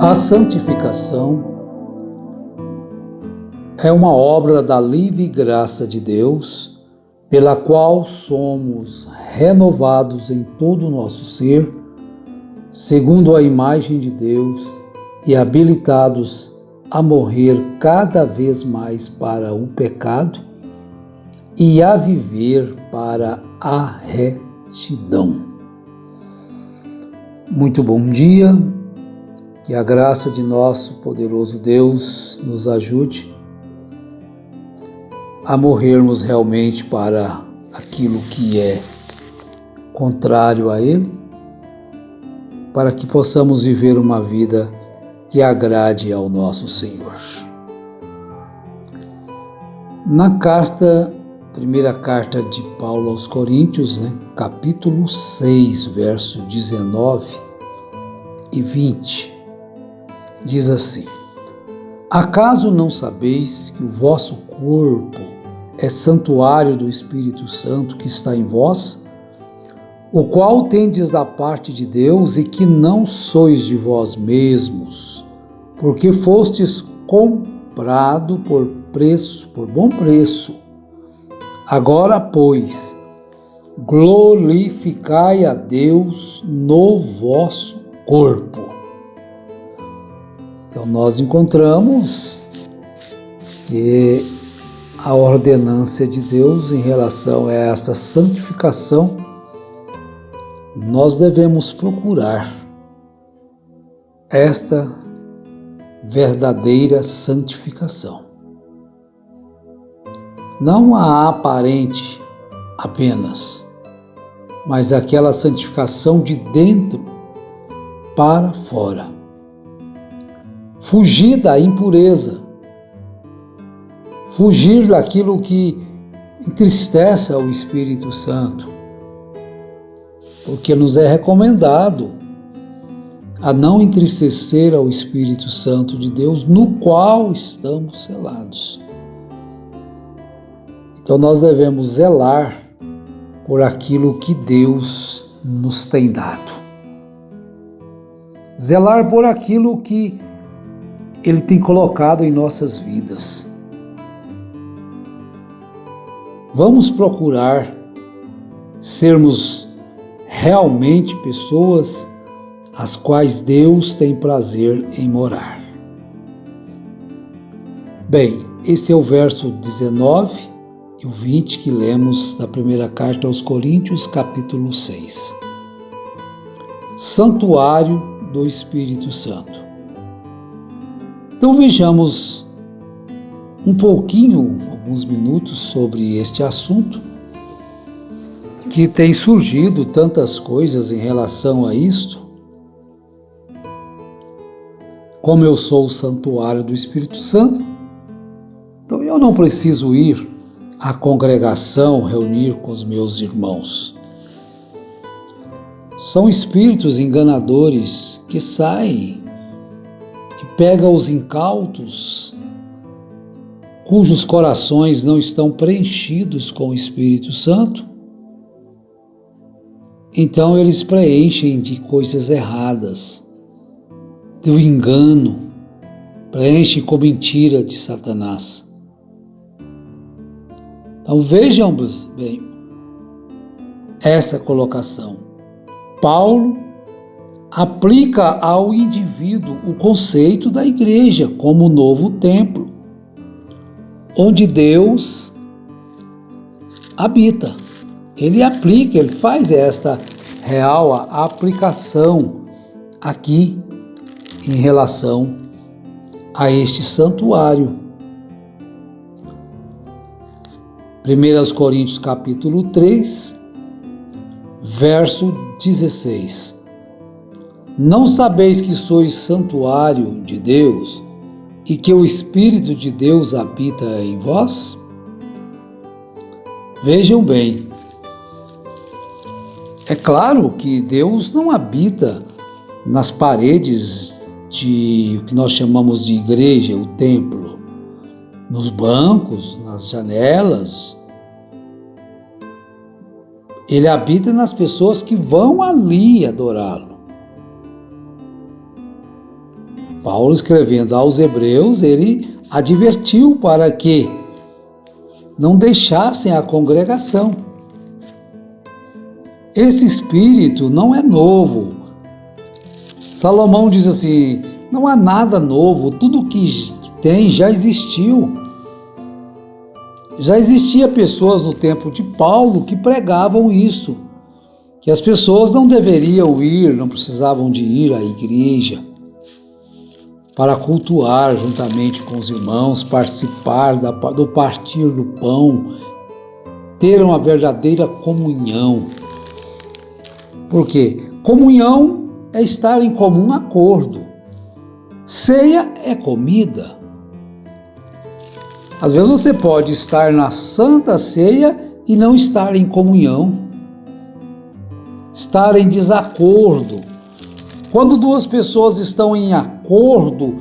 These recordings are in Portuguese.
A santificação é uma obra da livre graça de Deus, pela qual somos renovados em todo o nosso ser, segundo a imagem de Deus, e habilitados a morrer cada vez mais para o pecado e a viver para a retidão. Muito bom dia, que a graça de nosso poderoso Deus nos ajude a morrermos realmente para aquilo que é contrário a Ele, para que possamos viver uma vida que agrade ao nosso Senhor. Na primeira carta de Paulo aos Coríntios, capítulo 6, verso 19 e 20, diz assim: Acaso não sabeis que o vosso corpo é santuário do Espírito Santo que está em vós, o qual tendes da parte de Deus, e que não sois de vós mesmos, porque fostes comprado por bom preço. Agora, pois, glorificai a Deus no vosso corpo. Então, nós encontramos que a ordenância de Deus em relação a essa santificação, nós devemos procurar esta verdadeira santificação. Não a aparente apenas, mas aquela santificação de dentro para fora. Fugir da impureza, fugir daquilo que entristece ao Espírito Santo, porque nos é recomendado a não entristecer ao Espírito Santo de Deus, no qual estamos selados. Então nós devemos zelar por aquilo que Deus nos tem dado. Zelar por aquilo que Ele tem colocado em nossas vidas. Vamos procurar sermos realmente pessoas as quais Deus tem prazer em morar. Bem, esse é o verso 19 e o 20 que lemos da primeira carta aos Coríntios, capítulo 6. Santuário do Espírito Santo. Então vejamos um pouquinho, alguns minutos, sobre este assunto, que tem surgido tantas coisas em relação a isto. Como eu sou o santuário do Espírito Santo, então eu não preciso ir à congregação reunir com os meus irmãos. São espíritos enganadores que saem e pegam os incautos, cujos corações não estão preenchidos com o Espírito Santo. Então eles preenchem de coisas erradas, do engano, preenchem com mentira de Satanás. Então vejam bem essa colocação. Paulo aplica ao indivíduo o conceito da igreja como novo templo, onde Deus habita. Ele aplica, ele faz esta real aplicação aqui em relação a este santuário. 1 Coríntios capítulo 3, verso 16. Não sabeis que sois santuário de Deus e que o Espírito de Deus habita em vós? Vejam bem, é claro que Deus não habita nas paredes de o que nós chamamos de igreja, o templo, nos bancos, nas janelas. Ele habita nas pessoas que vão ali adorá-lo. Paulo, escrevendo aos Hebreus, ele advertiu para que não deixassem a congregação. Esse espírito não é novo. Salomão diz assim: não há nada novo, tudo que tem já existiu. Já existia pessoas no tempo de Paulo que pregavam isso, que as pessoas não deveriam ir, não precisavam de ir à igreja para cultuar juntamente com os irmãos, participar do partir do pão, ter uma verdadeira comunhão. Por quê? Comunhão é estar em comum acordo. Ceia é comida. Às vezes você pode estar na Santa Ceia e não estar em comunhão, estar em desacordo. Quando duas pessoas estão em acordo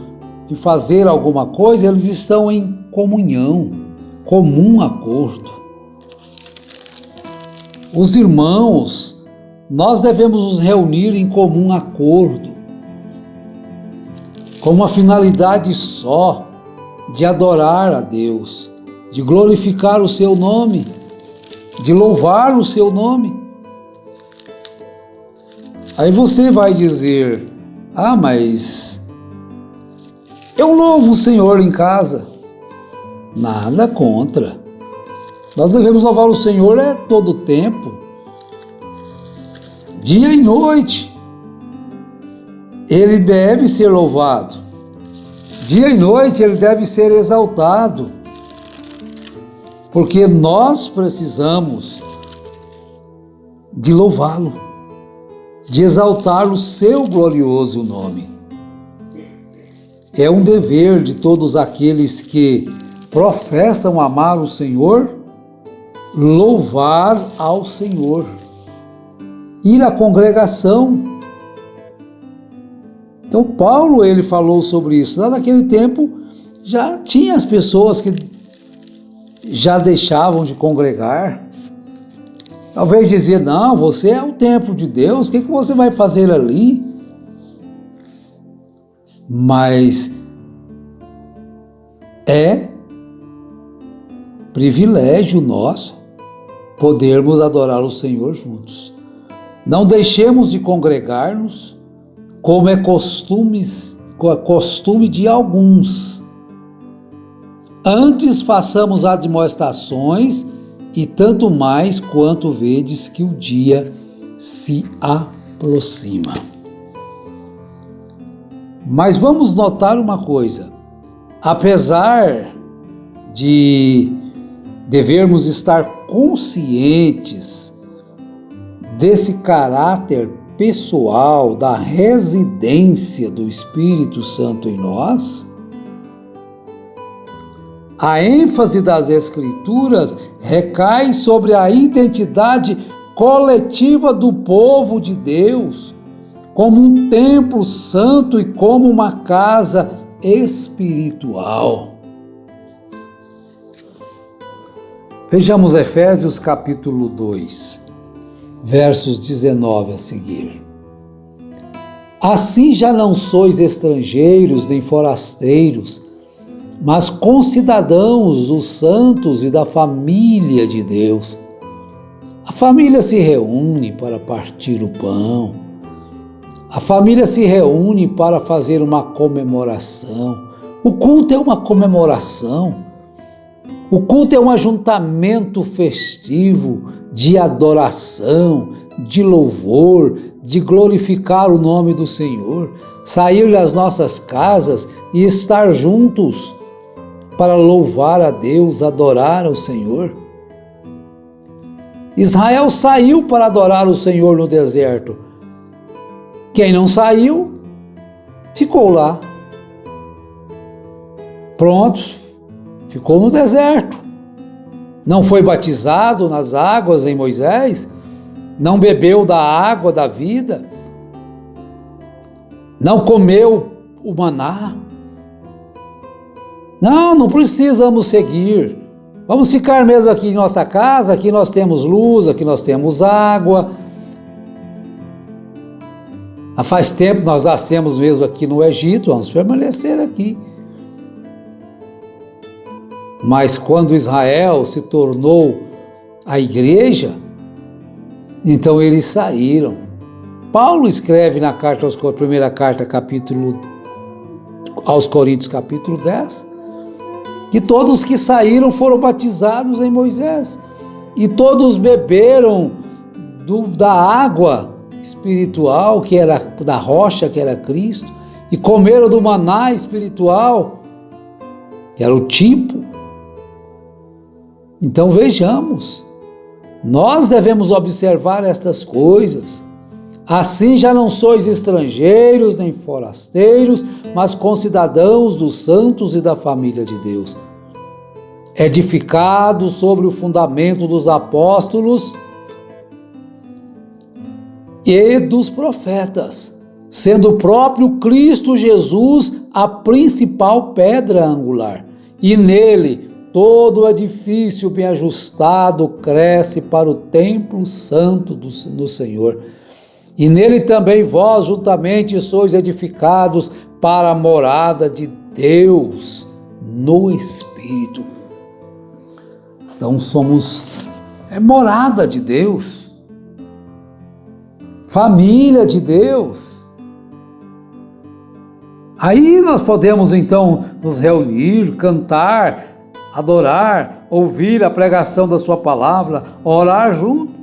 em fazer alguma coisa, eles estão em comunhão, comum acordo. Os irmãos, nós devemos nos reunir em comum acordo, com uma finalidade só, de adorar a Deus, de glorificar o seu nome, de louvar o seu nome. Aí você vai dizer: ah, mas eu louvo o Senhor em casa. Nada contra. Nós devemos louvar o Senhor todo o tempo, dia e noite. Ele deve ser louvado. Dia e noite ele deve ser exaltado. Porque nós precisamos de louvá-lo, de exaltar o seu glorioso nome. É um dever de todos aqueles que professam amar o Senhor, louvar ao Senhor, ir à congregação. Então Paulo, ele falou sobre isso. Lá naquele tempo já tinha as pessoas que já deixavam de congregar. Talvez dizer: não, você é o templo de Deus, o que você vai fazer ali? Mas é privilégio nosso podermos adorar o Senhor juntos. Não deixemos de congregar-nos, como é costume de alguns. Antes façamos admoestações, e tanto mais quanto vedes que o dia se aproxima. Mas vamos notar uma coisa: apesar de devermos estar conscientes desse caráter pessoal, da residência do Espírito Santo em nós, a ênfase das Escrituras recai sobre a identidade coletiva do povo de Deus, como um templo santo e como uma casa espiritual. Vejamos Efésios capítulo 2, versos 19 a seguir. Assim já não sois estrangeiros nem forasteiros, mas concidadãos dos santos e da família de Deus. A família se reúne para partir o pão. A família se reúne para fazer uma comemoração. O culto é uma comemoração. O culto é um ajuntamento festivo de adoração, de louvor, de glorificar o nome do Senhor, sair das nossas casas e estar juntos para louvar a Deus, adorar ao Senhor. Israel saiu para adorar o Senhor no deserto. Quem não saiu, ficou lá. Pronto, ficou no deserto. Não foi batizado nas águas em Moisés, não bebeu da água da vida, não comeu o maná. Não precisamos seguir. Vamos ficar mesmo aqui em nossa casa, aqui nós temos luz, aqui nós temos água. Há faz tempo nós nascemos mesmo aqui no Egito, vamos permanecer aqui. Mas quando Israel se tornou a igreja, então eles saíram. Paulo escreve na carta primeira carta aos Coríntios, capítulo 10, que todos que saíram foram batizados em Moisés, e todos beberam da água espiritual, que era da rocha, que era Cristo, e comeram do maná espiritual, que era o tipo. Então vejamos, nós devemos observar estas coisas. Assim já não sois estrangeiros nem forasteiros, mas concidadãos dos santos e da família de Deus, edificados sobre o fundamento dos apóstolos e dos profetas, sendo o próprio Cristo Jesus a principal pedra angular, e nele todo o edifício bem ajustado cresce para o templo santo do Senhor. E nele também vós juntamente sois edificados para a morada de Deus no Espírito. Então somos morada de Deus, família de Deus. Aí nós podemos então nos reunir, cantar, adorar, ouvir a pregação da sua palavra, orar juntos.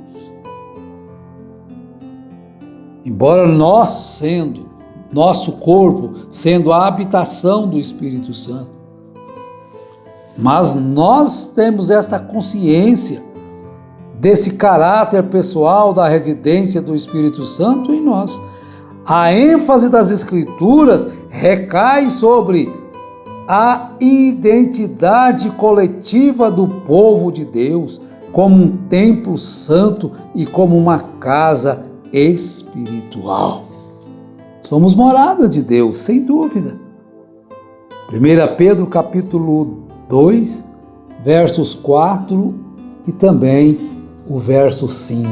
Embora nosso corpo sendo a habitação do Espírito Santo, mas nós temos esta consciência desse caráter pessoal da residência do Espírito Santo em nós. A ênfase das Escrituras recai sobre a identidade coletiva do povo de Deus como um templo santo e como uma casa espiritual. Somos morada de Deus, sem dúvida. 1 Pedro capítulo 2, versos 4 e também o verso 5.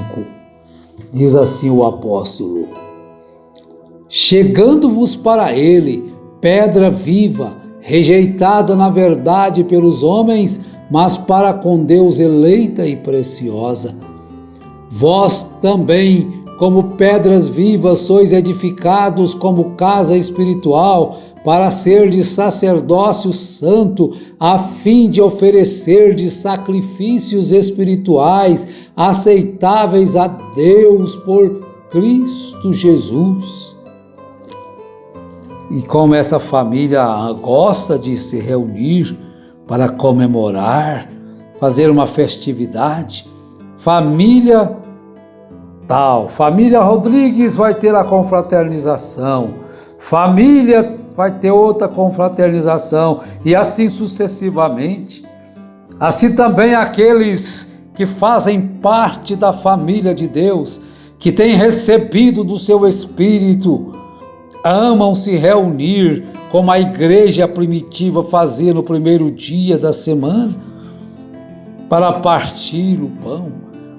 Diz assim o apóstolo: chegando-vos para ele, pedra viva, rejeitada na verdade pelos homens, mas para com Deus eleita e preciosa. Vós também, como pedras vivas, sois edificados como casa espiritual, para ser de sacerdócio santo, a fim de oferecer de sacrifícios espirituais aceitáveis a Deus por Cristo Jesus. E como essa família gosta de se reunir para comemorar, fazer uma festividade, família tal, família Rodrigues vai ter a confraternização, família vai ter outra confraternização, e assim sucessivamente. Assim também aqueles que fazem parte da família de Deus, que têm recebido do seu Espírito, amam se reunir, como a igreja primitiva fazia no primeiro dia da semana, para partir o pão,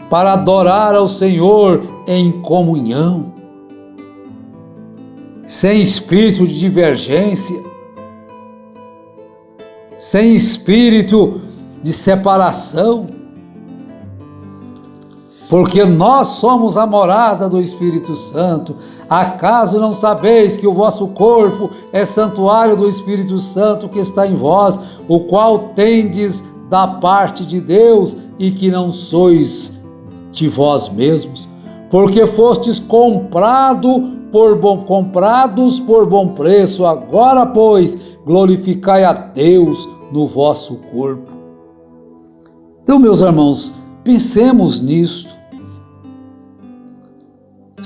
para adorar ao Senhor em comunhão, sem espírito de divergência, sem espírito de separação, porque nós somos a morada do Espírito Santo. Acaso não sabeis que o vosso corpo é santuário do Espírito Santo que está em vós, o qual tendes da parte de Deus, e que não sois de vós mesmos, porque fostes comprados por bom preço. Agora, pois, glorificai a Deus no vosso corpo. Então, meus irmãos, pensemos nisto.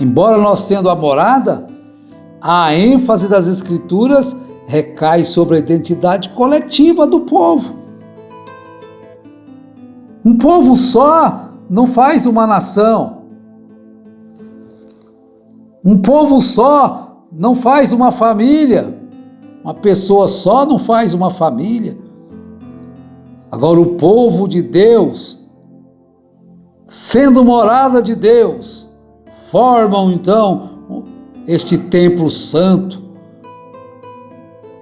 Embora nós sendo a morada, a ênfase das Escrituras recai sobre a identidade coletiva do povo. Um povo só não faz uma nação. Um povo só não faz uma família. Uma pessoa só não faz uma família. Agora, o povo de Deus, sendo morada de Deus, formam então este templo santo,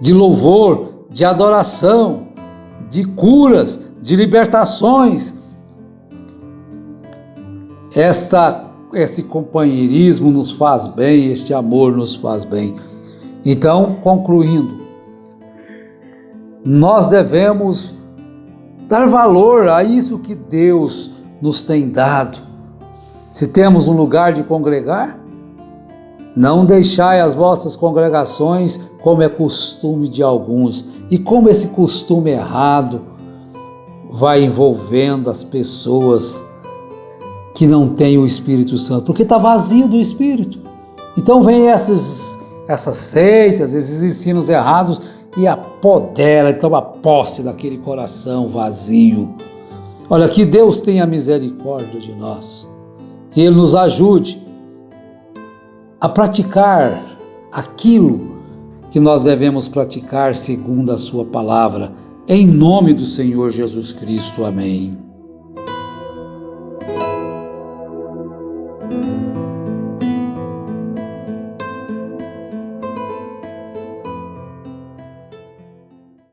de louvor, de adoração, de curas, de libertações. Esse companheirismo nos faz bem, este amor nos faz bem. Então, concluindo, nós devemos dar valor a isso que Deus nos tem dado. Se temos um lugar de congregar, não deixai as vossas congregações como é costume de alguns. E como esse costume errado vai envolvendo as pessoas que não têm o Espírito Santo, porque está vazio do Espírito. Então vem essas seitas, esses ensinos errados e apodera, toma posse daquele coração vazio. Olha, que Deus tenha misericórdia de nós, que Ele nos ajude a praticar aquilo que nós devemos praticar segundo a sua palavra, em nome do Senhor Jesus Cristo. Amém.